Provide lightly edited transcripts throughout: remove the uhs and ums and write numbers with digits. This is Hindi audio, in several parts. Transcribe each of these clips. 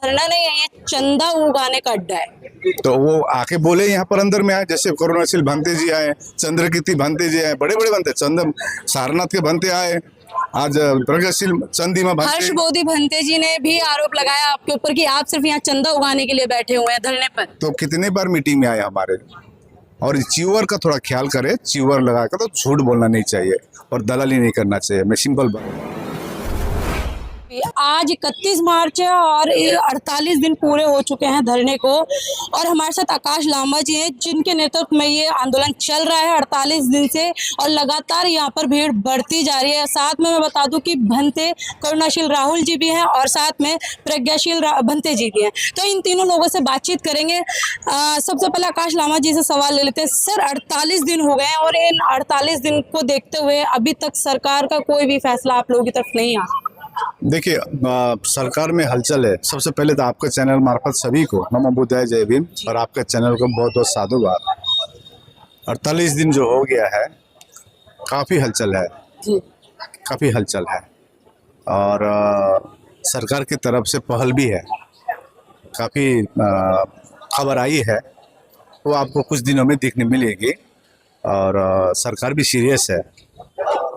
धरना नहीं है, ये चंदा उगाने का अड्डा है। तो वो आके बोले यहाँ पर अंदर में आए, जैसे करुणाशील भंते जी आए, चंद्रकीर्ति भंते जी आए, बड़े बड़े भंते, सारनाथ के भंते आए, आज प्रगतिशील चंदिमा भंते। हर्ष बोधी भंते जी ने भी आरोप लगाया आपके ऊपर कि आप सिर्फ यहाँ चंदा उगाने के लिए बैठे हुए हैं धरने पर। तो कितने बार मीटिंग में आए हमारे, और च्यूअर का थोड़ा ख्याल करे, च्यूअर लगाकर तो झूठ बोलना नहीं चाहिए और दलाली नहीं करना चाहिए। मैं सिंपल बात, आज 31 मार्च है और 48 दिन पूरे हो चुके हैं धरने को, और हमारे साथ आकाश लांबा जी हैं जिनके नेतृत्व में ये आंदोलन चल रहा है 48 दिन से, और लगातार यहाँ पर भीड़ बढ़ती जा रही है। साथ में मैं बता दूं कि भंते करुणाशील राहुल जी भी हैं और साथ में प्रज्ञाशील भंते जी भी हैं। तो इन तीनों लोगों से बातचीत करेंगे। सबसे पहले आकाश लांबा जी से सवाल ले लेते हैं। सर, 48 दिन हो गए हैं और इन 48 दिन को देखते हुए अभी तक सरकार का कोई भी फैसला आप लोगों की तरफ नहीं आया। देखिए, सरकार में हलचल है। सबसे पहले तो आपके चैनल मार्फत सभी को नमो बुद्धाय, जय भीम, और आपके चैनल को बहुत बहुत साधुवाद। 48 दिन जो हो गया है, काफ़ी हलचल है जी, काफ़ी हलचल है, और सरकार की तरफ से पहल भी है, काफ़ी खबर आई है, वो आपको कुछ दिनों में देखने मिलेगी। और सरकार भी सीरियस है।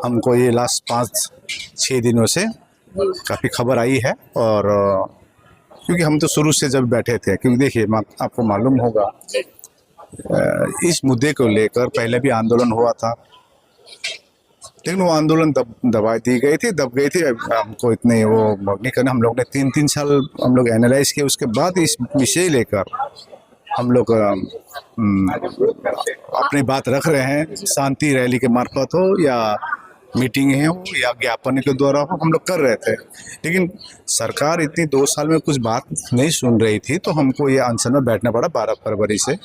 हमको ये लास्ट 5-6 दिनों से काफ़ी खबर आई है, और क्योंकि हम तो शुरू से जब बैठे थे, क्योंकि देखिए आपको मालूम होगा इस मुद्दे को लेकर पहले भी आंदोलन हुआ था, लेकिन वो आंदोलन दबा दी गई थी, दब गई थी। हमको इतने वो नहीं करना। हम लोग ने 3-3 साल हम लोग एनालाइज किए, उसके बाद इस विषय लेकर हम लोग अपनी बात रख रहे हैं। शांति रैली के मार्फत हो या मीटिंग है हो या ज्ञापन के द्वारा हो, हम लोग कर रहे थे, लेकिन सरकार इतनी 2 साल में कुछ बात नहीं सुन रही थी, तो हमको ये अनशन में बैठना पड़ा 12 फरवरी से।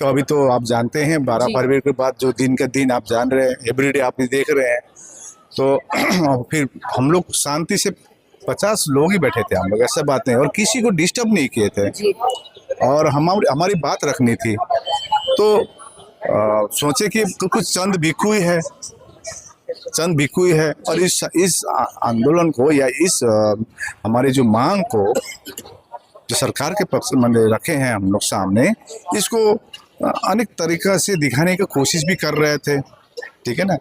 तो अभी तो आप जानते हैं 12 फरवरी के बाद जो दिन का दिन आप जान रहे हैं, एवरीडे आप भी देख रहे हैं, तो फिर हम लोग शांति से 50 लोग ही बैठे थे हम लोग, ऐसा बात नहीं, और किसी को डिस्टर्ब नहीं किए थे, और हमारी बात रखनी थी। तो सोचे कि तो कुछ चंद भिक्खु ही है, और इस आंदोलन को या इस हमारे जो मांग को जो सरकार के पक्ष में रखे हैं हम लोग सामने, इसको अनेक तरीका से दिखाने की कोशिश भी कर रहे थे, ठीक है ना।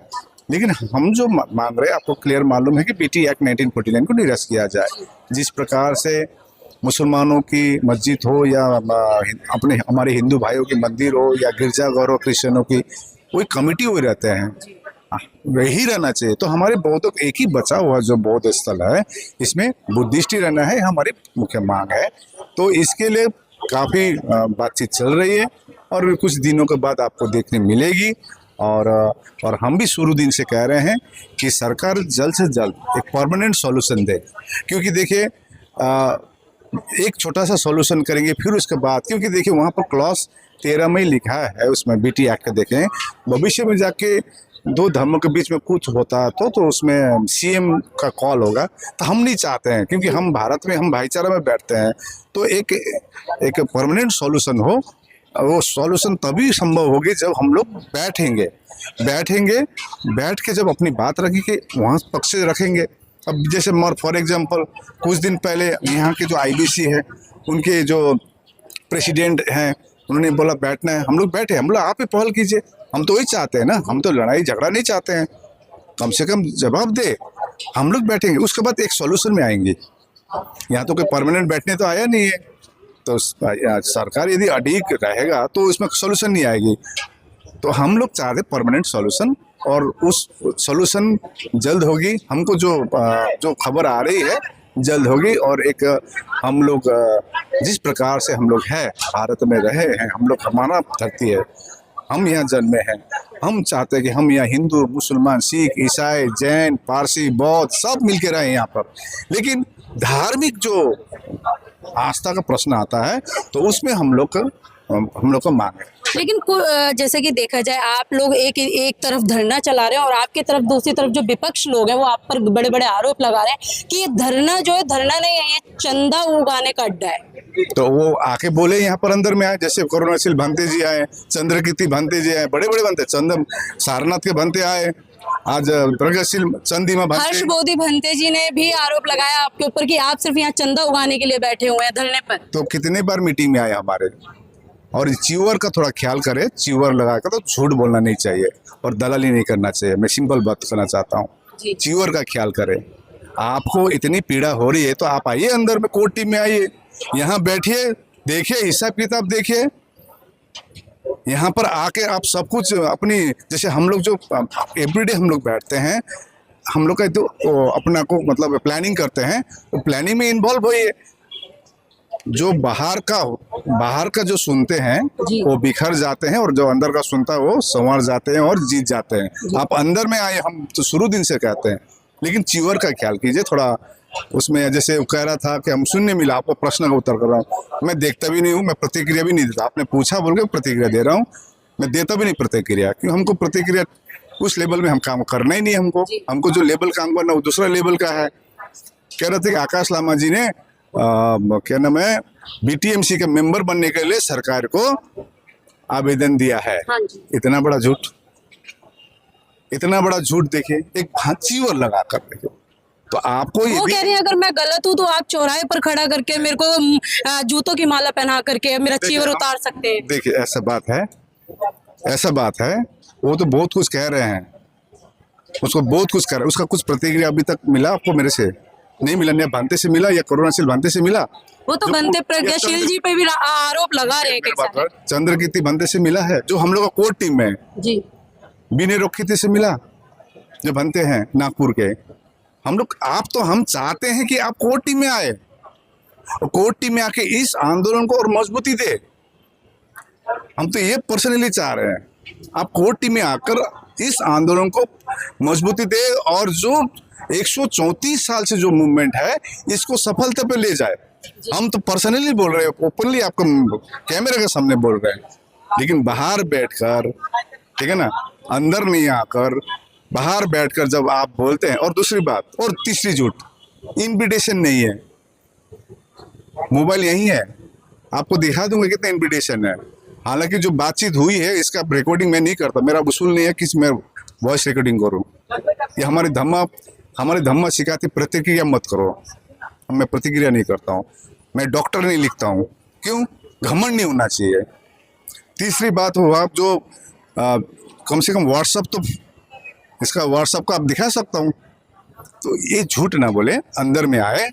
लेकिन हम जो मांग रहे हैं, आपको क्लियर मालूम है कि बीटी एक्ट 1949 को निरस्त किया जाए। जिस प्रकार से मुसलमानों की मस्जिद हो या हमारे हिंदू भाइयों की मंदिर हो या गिरजाघर हो, क्रिश्चियनों की कोई कमेटी हुए रहते हैं, वही रहना चाहिए। तो हमारे बौद्धों एक ही बचा हुआ जो बौद्ध स्थल है, इसमें बुद्धिस्ट ही रहना है, हमारी मुख्य मांग है। तो इसके लिए काफ़ी बातचीत चल रही है, और कुछ दिनों के बाद आपको देखने मिलेगी। और हम भी शुरू दिन से कह रहे हैं कि सरकार जल्द से जल्द एक परमानेंट सॉल्यूशन दे, क्योंकि देखिए एक छोटा सा सॉल्यूशन करेंगे, फिर उसके बाद, क्योंकि देखिए वहाँ पर क्लॉज 13 में ही लिखा है उसमें बीटी एक्ट देखें, भविष्य में जाके 2 धर्मों के बीच में कुछ होता है तो उसमें सीएम का कॉल होगा। तो हम नहीं चाहते हैं, क्योंकि हम भारत में, हम भाईचारा में बैठते हैं, तो एक परमानेंट सॉल्यूशन हो। वो सॉल्यूशन तभी संभव होगी जब हम लोग बैठ के जब अपनी बात रखेंगे, वहाँ पक्ष रखेंगे। अब जैसे फॉर एग्जांपल कुछ दिन पहले यहाँ के जो आईबीसी है, उनके जो प्रेसिडेंट हैं, उन्होंने बोला बैठना है, हम लोग बैठे। हम लोग आप ही पहल कीजिए, हम तो वही चाहते हैं ना, हम तो लड़ाई झगड़ा नहीं चाहते हैं, कम से कम जवाब दे। हम लोग बैठेंगे, उसके बाद एक सॉल्यूशन में आएंगे। यहाँ तो कोई परमानेंट बैठने तो आया नहीं है, तो सरकार यदि अड़िग रहेगा तो इसमें सॉल्यूशन नहीं आएगी। तो हम लोग चाहते परमानेंट सॉल्यूशन, और उस सॉल्यूशन जल्द होगी। हमको जो खबर आ रही है जल्द होगी, और एक हम लोग जिस प्रकार से हम लोग हैं, भारत में रहे हैं हम लोग, हमारा धरती है, हम यहाँ जन्मे हैं, हम चाहते हैं कि हम यहाँ हिंदू, मुसलमान, सिख, ईसाई, जैन, पारसी, बौद्ध सब मिलके रहे यहाँ पर। लेकिन धार्मिक जो आस्था का प्रश्न आता है, तो उसमें हम लोग को मांग है। लेकिन जैसे कि देखा जाए, आप लोग एक तरफ धरना चला रहे हैं और आपकी तरफ, दूसरी तरफ जो विपक्ष लोग हैं वो आप पर बड़े बड़े आरोप लगा रहे हैं कि ये धरना जो है, धरना नहीं है, ये चंदा उगाने का अड्डा है। तो वो आके बोले यहाँ पर अंदर में आए, जैसे करुणाशील भंते जी आए, चंद्रकीर्ति भंते जी आए, बड़े बड़े भंते, सारनाथ के भंते आए, आज प्रगतिशील चंदीमा हर्ष भांते बोधी भंते जी ने भी आरोप लगाया आपके ऊपर कि आप सिर्फ यहाँ चंदा उगाने के लिए बैठे हुए हैं धरने पर। तो कितने बार मीटिंग में आए हमारे, और च्यूअर का थोड़ा ख्याल करे, च्यूअर लगा कर तो झूठ बोलना नहीं चाहिए और दलाली नहीं करना चाहिए। मैं सिंपल बात करना चाहता हूँ, जी। च्यूअर का ख्याल करे। आपको इतनी पीड़ा हो रही है तो आप आइए अंदर में, कोर्ट टीम में आइए, यहाँ बैठिए, देखिए, हिसाब किताब देखिए। यहाँ पर आके आप सब कुछ अपनी, जैसे हम लोग जो एवरीडे हम लोग बैठते हैं, हम लोग का जो अपना को मतलब प्लानिंग करते हैं, तो प्लानिंग में इन्वॉल्व होइए। जो बाहर का जो सुनते हैं जी। वो बिखर जाते हैं, और जो अंदर का सुनता है वो संवर जाते हैं और जीत जाते हैं। आप अंदर में आए, हम तो शुरू दिन से कहते हैं, लेकिन च्यूअर का ख्याल कीजिए थोड़ा। उसमें जैसे वो कह रहा था कि हम सुनने मिला, आपको प्रश्न का उत्तर कर रहा हूँ, मैं देखता भी नहीं हूँ, मैं प्रतिक्रिया भी नहीं देता। आपने पूछा बोल के प्रतिक्रिया दे रहा हूँ, मैं देता भी नहीं प्रतिक्रिया, क्यों? हमको प्रतिक्रिया उस लेवल में हम काम करना ही नहीं। हमको जो लेवल काम करना वो दूसरा लेवल का है। कह रहे थे कि आकाश लामा जी ने क्या नाम है, बीटीएमसी के मेंबर बनने के लिए सरकार को आवेदन दिया है। हाँ जी। इतना बड़ा झूठ, इतना बड़ा झूठ देखिए, एक च्यूअर लगा कर देखिए। तो आपको ये वो कह रहे हैं अगर मैं गलत हूँ तो आप चौराहे पर खड़ा करके मेरे को जूतों की माला पहना करके मेरा चीवर उतार सकते हैं। देखिए, ऐसा बात है, ऐसा बात है। वो तो बहुत कुछ कह रहे हैं, उसको बहुत कुछ कह रहे हैं, उसका कुछ प्रतिक्रिया अभी तक मिला आपको? मेरे से नहीं मिला, या भांते से मिला या करुणाशील भांते से मिला? वो तो बनते प्रज्ञाशील जी पे भी आरोप लगा रहे हैं कैसा। चंद्रकीर्ति भांते से मिला है, जो हम लोग का कोर्ट टीम में है। जी। बीने रोखीती से मिला, जो बनते हैं नागपुर के। हम लोग, आप तो हम चाहते हैं कि आप कोर्ट टीम में आए, और कोर्ट टीम में आके इस आंदोलन को और मजबूती दे। हम तो ये पर्सनली चाह रहे हैं, आप कोर्ट टीम में आकर इस आंदोलन को मजबूती दे, और जो 134 साल से जो मूवमेंट है इसको सफलता पे ले जाए। हम तो पर्सनली बोल रहे हैं, ओपनली आपको कैमरे के सामने बोल रहे हैं, लेकिन बाहर बैठकर, ठीक है ना, अंदर नहीं आकर बाहर बैठकर जब आप बोलते हैं। और दूसरी बात, और तीसरी झूठ, इनविटेशन नहीं है। मोबाइल यही है, आपको दिखा दूंगा कितना इनविटेशन है। हालांकि जो बातचीत हुई है इसका रिकॉर्डिंग मैं नहीं करता, मेरा उसूल नहीं है कि मैं वॉइस रिकॉर्डिंग करूं। ये हमारे धम्मा सिखाती, प्रतिक्रिया मत करो। मैं प्रतिक्रिया नहीं करता हूँ, मैं डॉक्टर नहीं लिखता हूँ। क्यों? घमंड नहीं होना चाहिए। तीसरी बात हुआ, आप जो कम से कम व्हाट्सअप, तो इसका व्हाट्सअप का आप दिखा सकता हूँ। तो ये झूठ ना बोले, अंदर में आए,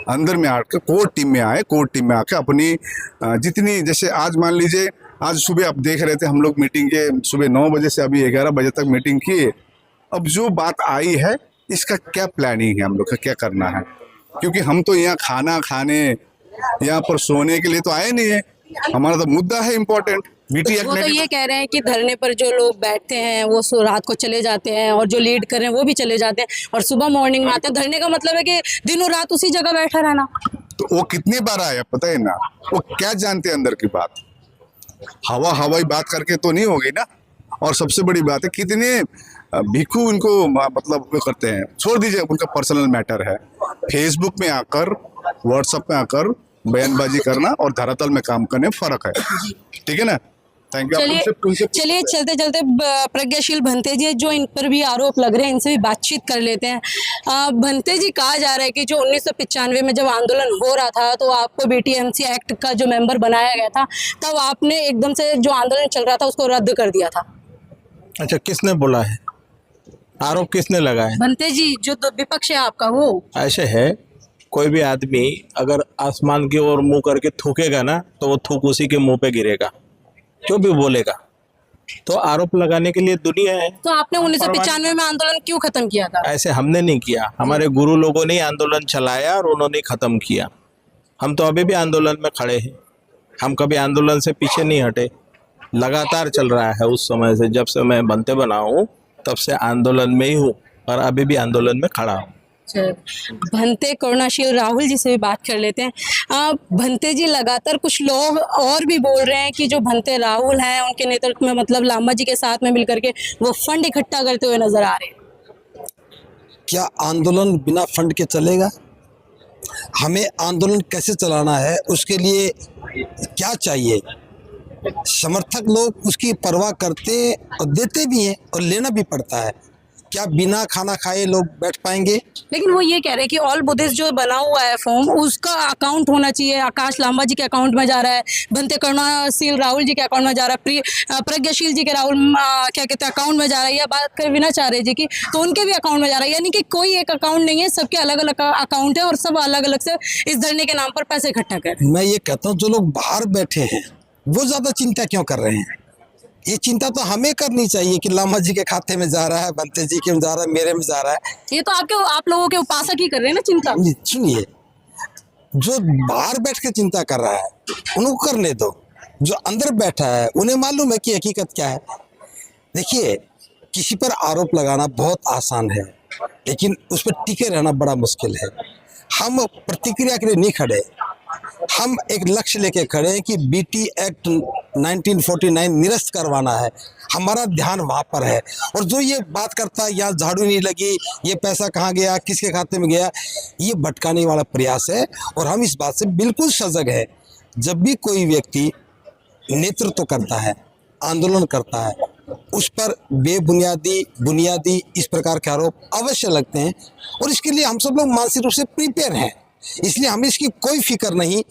अंदर में आकर कोर्ट टीम में आए, कोर्ट टीम में आकर अपनी जितनी, जैसे आज मान लीजिए, आज सुबह आप देख रहे थे हम लोग मीटिंग के, सुबह 9 बजे से अभी 11 बजे तक मीटिंग किए। अब जो बात आई है इसका क्या प्लानिंग है, हम लोग का क्या करना है? क्योंकि हम तो यहाँ खाना खाने, यहाँ पर सोने के लिए तो आए नहीं है। हमारा तो मुद्दा है इम्पोर्टेंट। वो तो ये कह रहे हैं कि धरने पर जो लोग बैठते हैं वो रात को चले जाते हैं, और जो लीड कर रहे हैं वो भी चले जाते हैं, और सुबह मॉर्निंग में आते हैं। धरने का मतलब है कि दिनों रात उसी जगह बैठा रहना। तो वो कितनी बार आया पता है ना, वो क्या जानते हैं अंदर की बात। हवाई बात करके तो नहीं होगी ना। और सबसे बड़ी बात है, कितने भिखू इनको मतलब वो करते हैं। छोड़ दीजिए, उनका पर्सनल मैटर है। फेसबुक में आकर, व्हाट्सएप में आकर बयानबाजी करना और धरातल में काम करने में फर्क है। ठीक है ना? Thank you. चलिए चलते चलते प्रज्ञाशील भंते जी, जो इन पर भी आरोप लग रहे हैं, इनसे भी बातचीत कर लेते हैं। भंते जी, कहा जा रहा है कि जो 1995 में जब आंदोलन हो रहा था तो आपको बीटीएमसी एक्ट का जो मेंबर बनाया गया था, तब आपने एकदम से जो आंदोलन चल रहा था उसको रद्द कर दिया था। अच्छा, किसने बोला है? आरोप किसने लगाया? भंते जी, जो विपक्ष है आपका, वो ऐसे है, कोई भी आदमी अगर आसमान की ओर मुंह करके थूकेगा ना, तो वो थूक उसी के मुंह पे गिरेगा, जो भी बोलेगा। तो आरोप लगाने के लिए दुनिया है। तो आपने 1995 में आंदोलन क्यों खत्म किया था? ऐसे हमने नहीं किया, हमारे गुरु लोगों ने आंदोलन चलाया और उन्होंने खत्म किया। हम तो अभी भी आंदोलन में खड़े हैं, हम कभी आंदोलन से पीछे नहीं हटे, लगातार चल रहा है। उस समय से, जब से मैं बनते बना हूँ तब से आंदोलन में ही हूँ, और अभी भी आंदोलन में खड़ा हूँ। भंते करुणाशील राहुल जी से भी बात कर लेते हैं। भंते जी, लगातार कुछ लोग और भी बोल रहे हैं कि जो भंते राहुल हैं उनके नेतृत्व में, मतलब लांबा जी के साथ में मिलकर के वो फंड इकट्ठा करते हुए नजर आ रहे हैं। क्या आंदोलन बिना फंड के चलेगा? हमें आंदोलन कैसे चलाना है, उसके लिए क्या चाहिए? समर्थक लोग उसकी परवाह करते और देते भी हैं, और लेना भी पड़ता है। क्या बिना खाना खाए लोग बैठ पाएंगे? लेकिन वो ये कह रहे हैं कि ऑल बुद्धिस्ट जो बना हुआ है फॉर्म उसका अकाउंट होना चाहिए। आकाश लांबा जी के अकाउंट में जा रहा है, बनते करुणाशील राहुल जी के अकाउंट में जा रहा है, प्रज्ञाशील जी के क्या कहते हैं अकाउंट में जा रहा है, या बात कर विनाचार्य जी की तो उनके भी अकाउंट में जा रहा है। यानी कि कोई एक अकाउंट नहीं है, सबके अलग अलग अकाउंट है और सब अलग अलग से इस धरने के नाम पर पैसे इकट्ठा कर रहे हैं। मैं ये कहता हूँ जो लोग बाहर बैठे हैं वो ज्यादा चिंता क्यों कर रहे हैं? ये चिंता तो हमें करनी चाहिए कि लामा जी के खाते में जा रहा है, बनते जी के में जा रहा है, मेरे में जा रहा है। ये तो आप लोगों के उपासक ही कर रहे हैं ना चिंता। सुनिए, जो बाहर बैठ के चिंता कर रहा है उनको करने दो, जो अंदर बैठा है उन्हें मालूम है कि हकीकत क्या है। देखिए, किसी पर आरोप लगाना बहुत आसान है लेकिन उस पर टिके रहना बड़ा मुश्किल है। हम प्रतिक्रिया के लिए नहीं खड़े, हम एक लक्ष्य लेके खड़े हैं कि बीटी एक्ट 1949 निरस्त करवाना है। हमारा ध्यान वहाँ पर है। और जो ये बात करता है यहाँ झाड़ू नहीं लगी, ये पैसा कहाँ गया, किसके खाते में गया, ये भटकाने वाला प्रयास है। और हम इस बात से बिल्कुल सजग है, जब भी कोई व्यक्ति नेतृत्व करता है, आंदोलन करता है, उस पर बुनियादी इस प्रकार के आरोप अवश्य लगते हैं। और इसके लिए हम सब लोग मानसिक रूप से प्रिपेयर हैं, इसलिए हमें इसकी कोई फिक्र नहीं।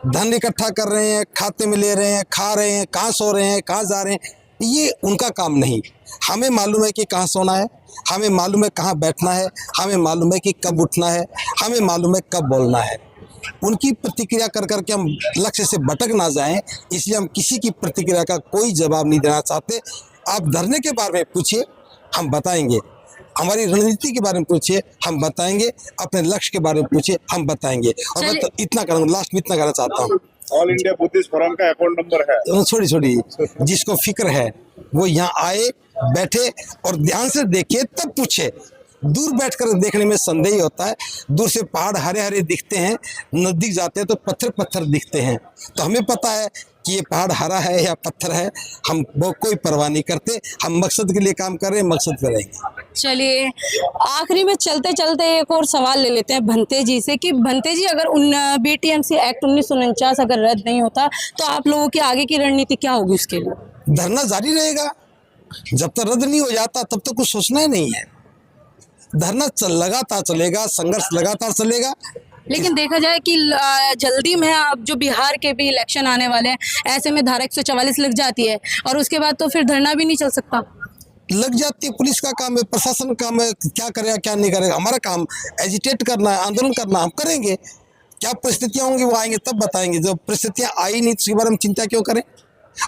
धन इकट्ठा कर रहे हैं, खाते में ले रहे हैं, खा रहे हैं, कहाँ सो रहे हैं, कहाँ जा रहे हैं, ये उनका काम नहीं। हमें मालूम है कि कहाँ सोना है, हमें मालूम है कहाँ बैठना है, हमें मालूम है कि कब उठना है, हमें मालूम है कब बोलना है। उनकी प्रतिक्रिया कर करके हम लक्ष्य से भटक ना जाएं, इसलिए हम किसी की प्रतिक्रिया का कोई जवाब नहीं देना चाहते। आप धरने के बारे में पूछिए, हम बताएंगे। हमारी रणनीति के बारे में पूछिए, हम बताएंगे। अपने लक्ष्य के बारे में पूछिए, हम बताएंगे। और मैं तो इतना करूँगा, लास्ट में इतना कहना चाहता हूँ, ऑल इंडिया बुद्धिस्ट फोरम का अकाउंट नंबर है। छोड़ी जिसको फिक्र है वो यहाँ आए, बैठे और ध्यान से देखे, तब पूछे। दूर बैठकर देखने में संदेह होता है, दूर से पहाड़ हरे हरे दिखते हैं, नजदीक जाते हैं तो पत्थर पत्थर दिखते हैं। तो हमें पता है कि ये पहाड़ हरा है या पत्थर है, हम वो कोई परवाह नहीं करते। हम मकसद के लिए काम कर रहे हैं, मकसद करेंगे। चलिए, आखिरी में चलते चलते एक और सवाल ले लेते हैं भंते जी से कि भंते जी, अगर बीटीएमसी एक्ट 1949 अगर रद्द नहीं होता तो आप लोगों की आगे की रणनीति क्या होगी उसके लिए? धरना जारी रहेगा जब तक रद्द नहीं हो जाता, तब तक कुछ सोचना ही नहीं है। धरना लगातार चलेगा, संघर्ष लगातार चलेगा। लेकिन देखा जाए कि जल्दी में अब जो बिहार के भी इलेक्शन आने वाले हैं, ऐसे में धारा 144 लग जाती है और उसके बाद तो फिर धरना भी नहीं चल सकता। लग जाती है, पुलिस का काम है, प्रशासन का काम है, क्या करेगा क्या नहीं करेगा। हमारा काम एजिटेट करना है, आंदोलन करना, हम करेंगे। क्या परिस्थितियाँ होंगी वो आएंगे तब बताएंगे। जब परिस्थितियाँ आई नहीं तो उसके बारे में चिंता क्यों करें?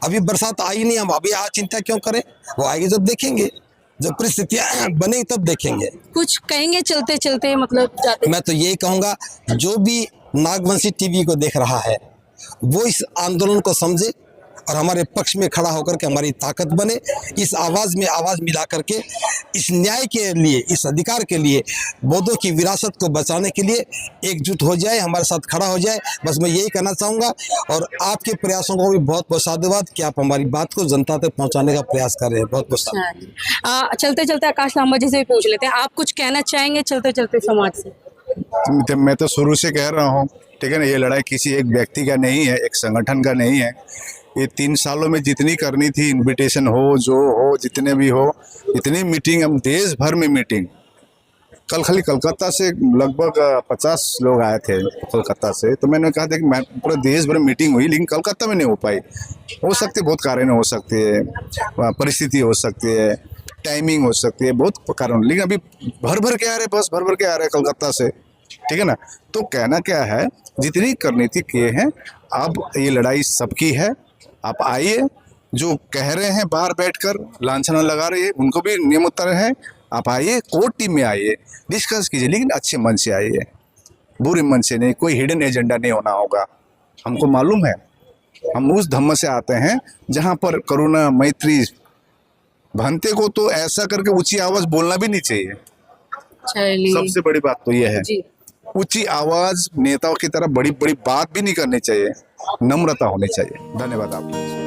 अभी बरसात आई नहीं, हम अभी आज चिंता क्यों करें? वो आएगी जब देखेंगे, जब परिस्थितियाँ बनेगी तब देखेंगे। कुछ कहेंगे चलते चलते, मतलब जाते? मैं तो यही कहूँगा, जो भी नागवंशी टीवी को देख रहा है वो इस आंदोलन को समझे और हमारे पक्ष में खड़ा होकर के हमारी ताकत बने। इस आवाज़ में आवाज़ मिला करके इस न्याय के लिए, इस अधिकार के लिए, बौद्धों की विरासत को बचाने के लिए एकजुट हो जाए, हमारे साथ खड़ा हो जाए। बस मैं यही कहना चाहूँगा। और आपके प्रयासों को भी बहुत बहुत साधुवाद कि आप हमारी बात को जनता तक पहुँचाने का प्रयास कर रहे हैं। बहुत बहुत साधुवाद। चलते चलते आकाश लांबा जी से पूछ लेते हैं, आप कुछ कहना चाहेंगे चलते चलते समाज से? मैं तो शुरू से कह रहा हूँ, ठीक है ना, ये लड़ाई किसी एक व्यक्ति का नहीं है, एक संगठन का नहीं है। ये 3 सालों में जितनी करनी थी, इनविटेशन हो, जो हो, जितने भी हो, इतनी मीटिंग, हम देश भर में मीटिंग। कल खाली कलकत्ता से लगभग 50 लोग आए थे कलकत्ता से। तो मैंने कहा था कि मैं पूरे देश भर में मीटिंग हुई, लेकिन कलकत्ता में नहीं हो पाई। हो सकती है, बहुत कारण हो सकते हैं, परिस्थिति हो सकती है, टाइमिंग हो सकती है, बहुत कारण। लेकिन अभी भर भर के आ रहे, बस भर भर के आ रहे कलकत्ता से, ठीक है ना। तो कहना क्या है, जितनी करनी थी किए हैं। अब ये लड़ाई सबकी है, आप आइए। जो कह रहे हैं बाहर बैठकर लांछना लगा रहे हैं, उनको भी नियम उत्तर है। आप आइए, कोर टीम में आइए, डिस्कस कीजिए, लेकिन अच्छे मन से आइए, बुरे मन से नहीं। कोई हिडन एजेंडा नहीं होना होगा। हमको मालूम है, हम उस धम्म से आते हैं जहाँ पर करुणा, मैत्री। भंते को तो ऐसा करके ऊंची आवाज बोलना भी नहीं चाहिए। सबसे बड़ी बात तो यह है, ऊंची आवाज नेताओं की तरह बड़ी बड़ी बात भी नहीं करनी चाहिए, नम्रता होनी चाहिए। धन्यवाद आपको।